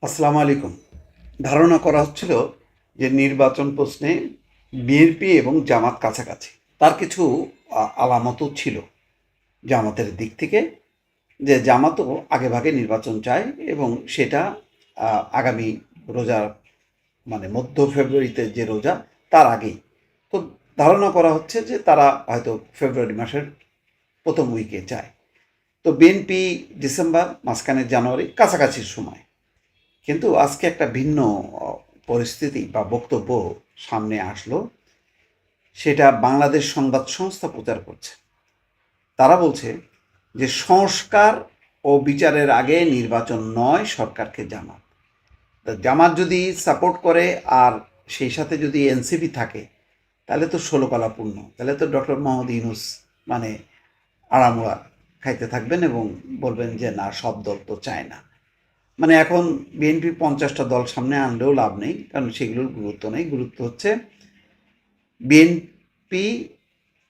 আসসালামু আলাইকুম। ধারণা করা হচ্ছিল যে নির্বাচন প্রশ্নে বিএনপি এবং জামাত কাছাকাছি। তার কিছু আলামতও ছিল জামাতের দিক থেকে, যে জামাতও আগেভাগে নির্বাচন চায় এবং সেটা আগামী রোজার মানে মধ্য ফেব্রুয়ারিতে যে রোজা তার আগেই। তো ধারণা করা হচ্ছে যে তারা হয়তো ফেব্রুয়ারি মাসের প্রথম উইকে চায়। তো বিএনপি ডিসেম্বর, মাঝখানে জানুয়ারি, কাছাকাছির সময়। কিন্তু আজকে একটা ভিন্ন অ পরিস্থিতি বা বক্তব্য সামনে আসলো। সেটা বাংলাদেশ সংবাদ সংস্থা প্রচার করছে। তারা বলছে যে সংস্কার ও বিচারের আগে নির্বাচন নয় সরকারকে জামাত। তা জামাত যদি সাপোর্ট করে আর সেই সাথে যদি এনসিপি থাকে, তাহলে তো ষোলকলা পূর্ণ। তাহলে তো ডক্টর মোহাম্মদ ইউনূস মানে আড়ামোড়া খাইতে থাকবেন এবং বলবেন যে না, সব দল তো চায় না। মানে এখন বিএনপি 50টা দল সামনে আনলেও লাভ নেই, কারণ সেগুলোর গুরুত্ব নেই। গুরুত্ব হচ্ছে বিএনপি,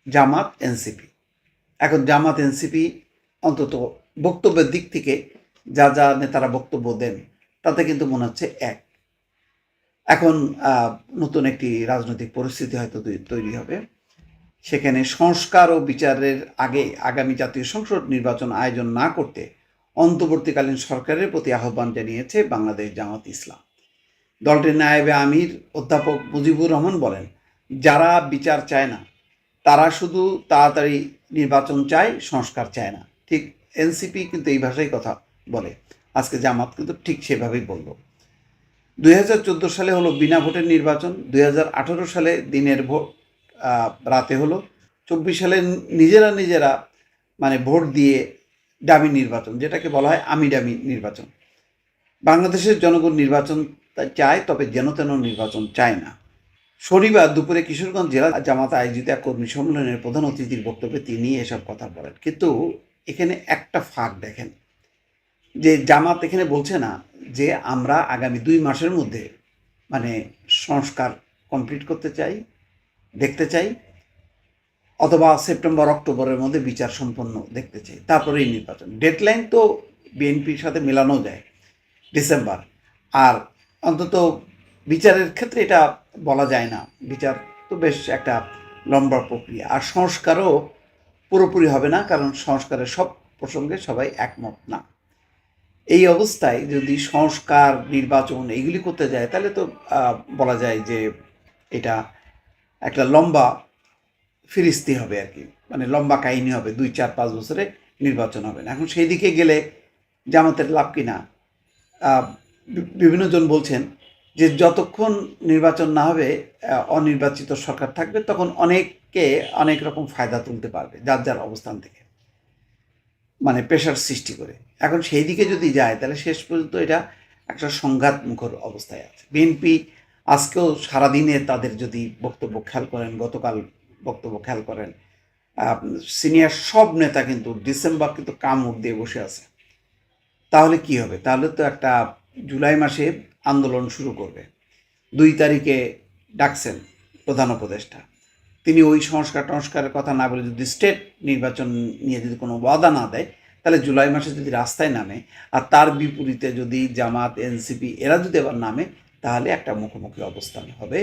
জামাত, এনসিপি। এখন জামাত এনসিপি অন্তত বক্তব্যের দিক থেকে যা যা নেতারা বক্তব্য দেন তাতে কিন্তু মনে হচ্ছে এক। এখন নতুন একটি রাজনৈতিক পরিস্থিতি হয়তো তৈরি হবে। সেখানে সংস্কার ও বিচারের আগে আগামী জাতীয় সংসদ নির্বাচন আয়োজন না করতে অন্তর্বর্তীকালীন সরকারের প্রতি আহ্বান জানিয়েছে বাংলাদেশ জামাত ইসলাম। দলটির নায়েবে আমির অধ্যাপক মুজিবুর রহমান বলেন, যারা বিচার চায় না তারা শুধু তাড়াতাড়ি নির্বাচন চায়, সংস্কার চায় না। ঠিক এনসিপি কিন্তু এই ভাষায় কথা বলে, আজকে জামাত কিন্তু ঠিক সেভাবেই বলল। 2014 সালে হলো বিনা ভোটের নির্বাচন, 2018 সালে দিনের ভোট রাতে হলো, 24 সালে নিজেরা নিজেরা মানে ভোট দিয়ে ডামি নির্বাচন, যেটাকে বলা হয় আমি ডামি নির্বাচন। বাংলাদেশের জনগণ নির্বাচন চায়, তবে যেন তেন নির্বাচন চায় না। শনিবার দুপুরে কিশোরগঞ্জ জেলা জামাত আয়োজিত এক কর্মী সম্মেলনের প্রধান অতিথির বক্তব্যে তিনি এসব কথা বলেন। কিন্তু এখানে একটা ফাঁক দেখেন, যে জামাত এখানে বলছে না যে আমরা আগামী 2 মাসের মধ্যে মানে সংস্কার কমপ্লিট করতে চাই, দেখতে চাই, অথবা সেপ্টেম্বর অক্টোবরের মধ্যে বিচার সম্পন্ন দেখতে চাই, তারপরেই নির্বাচন। ডেডলাইন তো বিএনপির সাথে মেলানো যায়, ডিসেম্বর। আর অন্তত বিচারের ক্ষেত্রে এটা বলা যায় না। বিচার তো বেশ একটা লম্বা প্রক্রিয়া। আর সংস্কারও পুরোপুরি হবে না, কারণ সংস্কারের সব প্রসঙ্গে সবাই একমত না। এই অবস্থায় যদি সংস্কার, নির্বাচন এগুলি করতে যায়, তাহলে তো বলা যায় যে এটা একটা লম্বা ফিরিস্তি হবে আর কি। মানে লম্বা কাহিনী হবে, 2, 4, 5 বছরে নির্বাচন হবে না। এখন সেই দিকে গেলে জামাতের লাভ কিনা? বিভিন্ন জন বলছেন যে যতক্ষণ নির্বাচন না হবে, অনির্বাচিত সরকার থাকবে, তখন অনেককে অনেক রকম ফায়দা তুলতে পারবে যার যার অবস্থান থেকে, মানে প্রেশার সৃষ্টি করে। এখন সেই দিকে যদি যায়, তাহলে শেষ পর্যন্ত এটা একটা সংঘাত মুখর অবস্থায় আছে। বিএনপি আজকেও সারাদিনে তাদের যদি বক্তব্য খেয়াল করেন, গতকাল বক্তব্য খেয়াল করেন, সিনিয়র সব নেতা কিন্তু ডিসেম্বর কিন্তু কামড় দিয়ে বসে আছে। তাহলে কি হবে? তাহলে তো একটা জুলাই মাসে আন্দোলন শুরু করবে। 2 তারিখে ডাকছেন প্রধান উপদেষ্টা। তিনি ওই সংস্কারের কথা না বলে যদি স্টেট নির্বাচন নিয়ে যদি কোনো ওয়াদা না দেয়, তাহলে জুলাই মাসে যদি রাস্তায় নামে, আর তার বিপরীতে যদি জামাত, এনসিপি এরা যদি আবার নামে, তাহলে একটা মুখোমুখি অবস্থান হবে।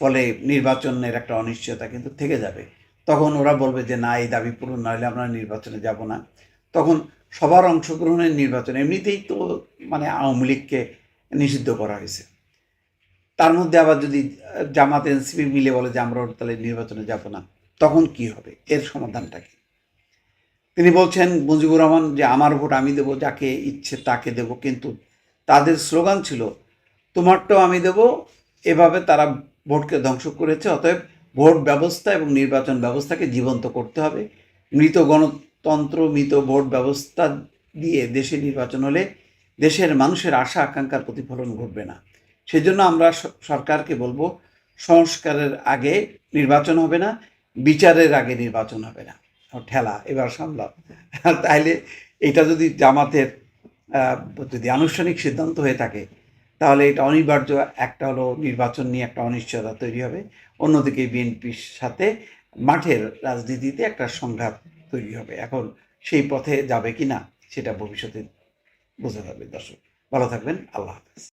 ফলে নির্বাচনের একটা অনিশ্চয়তা কিন্তু থেকে যাবে। তখন ওরা বলবে যে না, এই দাবি পূরণ না হলে আমরা নির্বাচনে যাব না। তখন সবার অংশগ্রহণের নির্বাচন, এমনিতেই তো মানে আওয়ামী লীগকে নিষিদ্ধ করা হয়েছে। তার মধ্যে আবার যদি জামাত এনসিপি মিলে বলে যে আমরা তাহলে নির্বাচনে যাব না, তখন কি হবে? এর সমাধানটা কি? তিনি বলছেন, মুজিবুর রহমান, যে আমার ভোট আমি দেবো, যাকে ইচ্ছে তাকে দেব। কিন্তু তাদের স্লোগান ছিল তোমারটাও আমি দেব। এভাবে তারা ভোটকে ধ্বংস করেছে। অতএব ভোট ব্যবস্থা এবং নির্বাচন ব্যবস্থাকে জীবন্ত করতে হবে। মৃত গণতন্ত্র, মৃত ভোট ব্যবস্থা দিয়ে দেশে নির্বাচন হলে দেশের মানুষের আশা আকাঙ্ক্ষার প্রতিফলন ঘটবে না। সেজন্য আমরা সরকারকে বলবো, সংস্কারের আগে নির্বাচন হবে না, বিচারের আগে নির্বাচন হবে না। ঠেলা এবার সামলাও। তাইলে এটা যদি জামাতের যদি আনুষ্ঠানিক সিদ্ধান্ত হয়ে থাকে, তাহলে এটা অনিবার্য। একটা হলো নির্বাচন নিয়ে একটা অনিশ্চয়তা তৈরি হবে, অন্যদিকে বিএনপির সাথে মাঠের রাজনীতিতে একটা সংঘাত তৈরি হবে। এখন সেই পথে যাবে কি না, সেটা ভবিষ্যতে বোঝা যাবে দর্শক। ভালো থাকবেন। আল্লাহ হাফেজ।